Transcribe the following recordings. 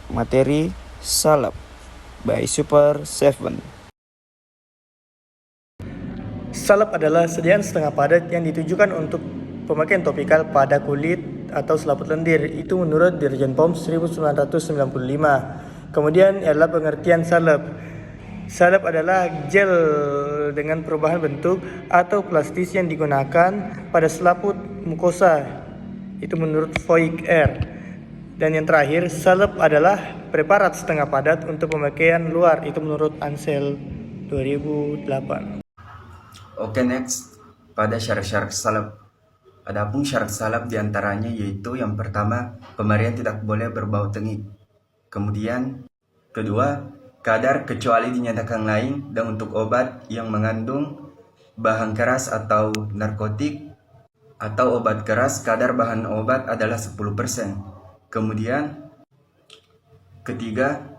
Materi salep by Super Seven. Salep adalah sediaan setengah padat yang ditujukan untuk pemakaian topikal pada kulit atau selaput lendir. Itu menurut Dirjen POM 1995. Kemudian adalah pengertian salep. Salep adalah gel dengan perubahan bentuk atau plastis yang digunakan pada selaput mukosa. Itu menurut Voigt-R. Dan yang terakhir, salep adalah preparat setengah padat untuk pemakaian luar. Itu menurut Ansel 2008. Oke, next. Pada syarat-syarat salep. Adapun syarat salep diantaranya yaitu yang pertama, pemberian tidak boleh berbau tengik. Kemudian, kedua, kadar kecuali dinyatakan lain dan untuk obat yang mengandung bahan keras atau narkotik atau obat keras, kadar bahan obat adalah 10%. Kemudian, ketiga,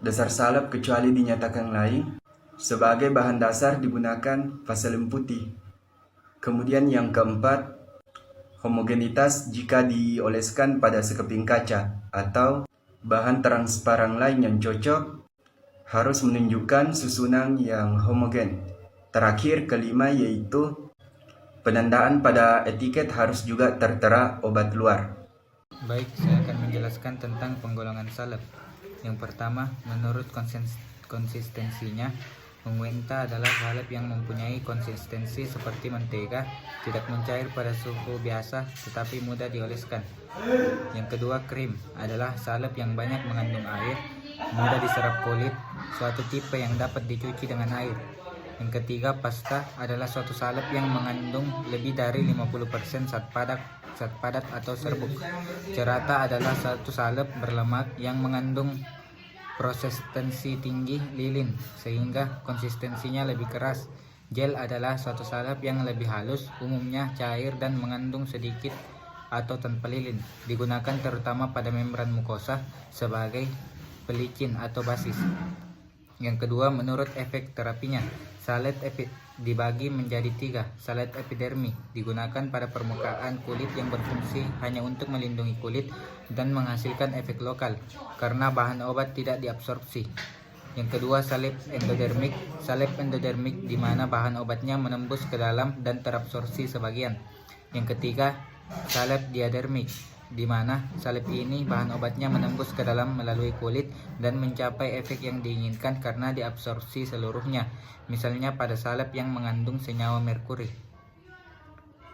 dasar salep kecuali dinyatakan lain, sebagai bahan dasar digunakan vaselin putih. Kemudian yang keempat, homogenitas jika dioleskan pada sekeping kaca atau bahan transparan lain yang cocok harus menunjukkan susunan yang homogen. Terakhir, kelima yaitu penandaan pada etiket harus juga tertera obat luar. Baik, saya akan menjelaskan tentang penggolongan salep. Yang pertama, menurut konsistensinya, unguenta adalah salep yang mempunyai konsistensi seperti mentega, tidak mencair pada suhu biasa tetapi mudah dioleskan. Yang kedua, krim adalah salep yang banyak mengandung air, mudah diserap kulit, suatu tipe yang dapat dicuci dengan air. Yang ketiga, pasta adalah suatu salep yang mengandung lebih dari 50% zat padat atau serbuk. Cerata adalah satu salep berlemak yang mengandung konsistensi tinggi lilin sehingga konsistensinya lebih keras. Gel adalah suatu salep yang lebih halus, umumnya cair dan mengandung sedikit atau tanpa lilin. Digunakan terutama pada membran mukosa sebagai pelicin atau basis. Yang kedua, menurut efek terapinya, salep dibagi menjadi 3. Salep epidermi digunakan pada permukaan kulit yang berfungsi hanya untuk melindungi kulit dan menghasilkan efek lokal karena bahan obat tidak diabsorpsi. Yang kedua, salep endodermik. Salep endodermik di mana bahan obatnya menembus ke dalam dan terabsorpsi sebagian. Yang ketiga, salep diadermik di mana salep ini bahan obatnya menembus ke dalam melalui kulit dan mencapai efek yang diinginkan karena diabsorpsi seluruhnya, misalnya pada salep yang mengandung senyawa merkuri.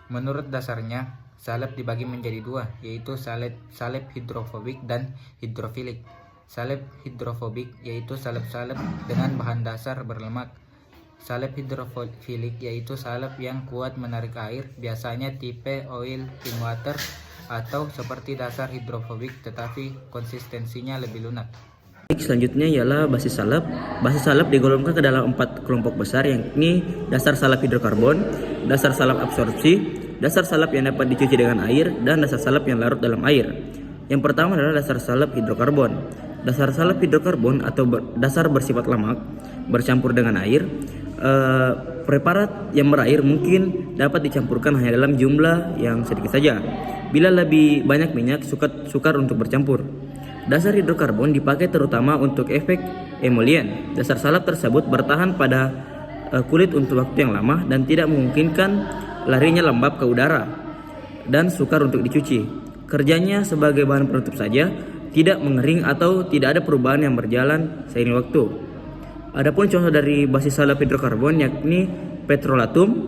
Menurut dasarnya, salep dibagi menjadi 2, yaitu salep hidrofobik dan hidrofilik. Salep hidrofobik yaitu salep-salep dengan bahan dasar berlemak. Salep hidrofilik yaitu salep yang kuat menarik air, biasanya tipe oil in water atau seperti dasar hidrofobik tetapi konsistensinya lebih lunak. Selanjutnya ialah basis salep. Basis salep digolongkan ke dalam 4 kelompok besar, yakni dasar salep hidrokarbon, dasar salep absorpsi, dasar salep yang dapat dicuci dengan air, dan dasar salep yang larut dalam air. Yang pertama adalah dasar salep hidrokarbon. Dasar salep hidrokarbon atau dasar bersifat lemak bercampur dengan air. Preparat yang berair mungkin dapat dicampurkan hanya dalam jumlah yang sedikit saja. Bila lebih banyak minyak, sukar untuk bercampur. Dasar hidrokarbon dipakai terutama untuk efek emulien. Dasar salep tersebut bertahan pada kulit untuk waktu yang lama dan tidak memungkinkan larinya lembab ke udara dan sukar untuk dicuci. Kerjanya sebagai bahan penutup saja, tidak mengering atau tidak ada perubahan yang berjalan seiring waktu. Adapun contoh dari basis salep hidrokarbon yakni petrolatum,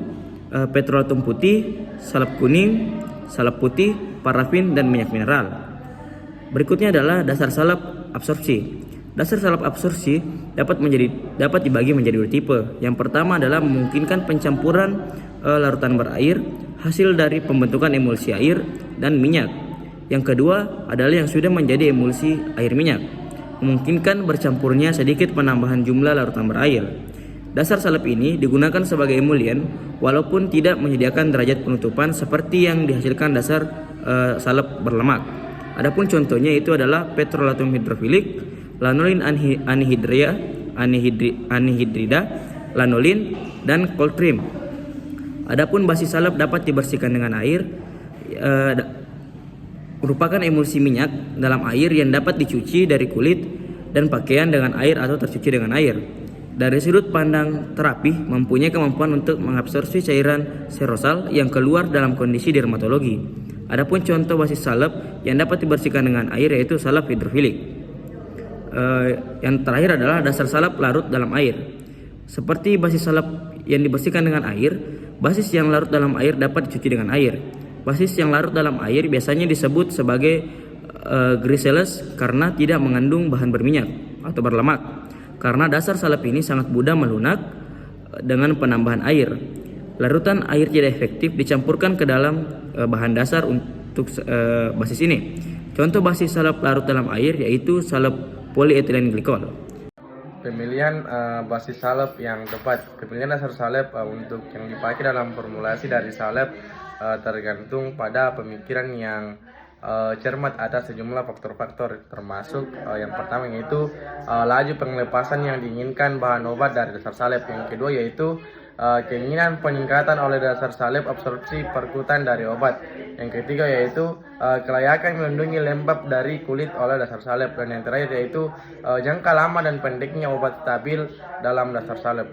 petrolatum putih, salep kuning, salep putih, parafin, dan minyak mineral. Berikutnya adalah dasar salep absorpsi. Dasar salep absorpsi dapat dibagi menjadi 2 tipe. Yang pertama adalah memungkinkan pencampuran larutan berair hasil dari pembentukan emulsi air dan minyak. Yang kedua adalah yang sudah menjadi emulsi air minyak, memungkinkan bercampurnya sedikit penambahan jumlah larutan berair. Dasar salep ini digunakan sebagai emulien walaupun tidak menyediakan derajat penutupan seperti yang dihasilkan dasar salep berlemak. Adapun contohnya itu adalah petrolatum hidrofilik, lanolin anhidrida, lanolin, dan coltrim. Adapun basis salep dapat dibersihkan dengan air. merupakan emulsi minyak dalam air yang dapat dicuci dari kulit dan pakaian dengan air atau tercuci dengan air. Dari sudut pandang terapi, mempunyai kemampuan untuk mengabsorpsi cairan serosal yang keluar dalam kondisi dermatologi. Adapun contoh basis salep yang dapat dibersihkan dengan air yaitu salep hidrofilik. Yang terakhir adalah dasar salep larut dalam air. Seperti basis salep yang dibersihkan dengan air, basis yang larut dalam air dapat dicuci dengan air. Basis yang larut dalam air biasanya disebut sebagai glycerol karena tidak mengandung bahan berminyak atau berlemak. Karena dasar salep ini sangat mudah melunak dengan penambahan air. Larutan air tidak efektif dicampurkan ke dalam bahan dasar untuk basis ini. Contoh basis salep larut dalam air yaitu salep polyethylene glycol. Pemilihan basis salep yang tepat. Pemilihan dasar salep untuk yang dipakai dalam formulasi dari salep tergantung pada pemikiran yang cermat atas sejumlah faktor-faktor, termasuk yang pertama yaitu laju pengelepasan yang diinginkan bahan obat dari dasar salep. Yang kedua yaitu keinginan peningkatan oleh dasar salep absorpsi perkutan dari obat. Yang ketiga yaitu kelayakan melindungi lembab dari kulit oleh dasar salep. Dan yang terakhir yaitu jangka lama dan pendeknya obat stabil dalam dasar salep.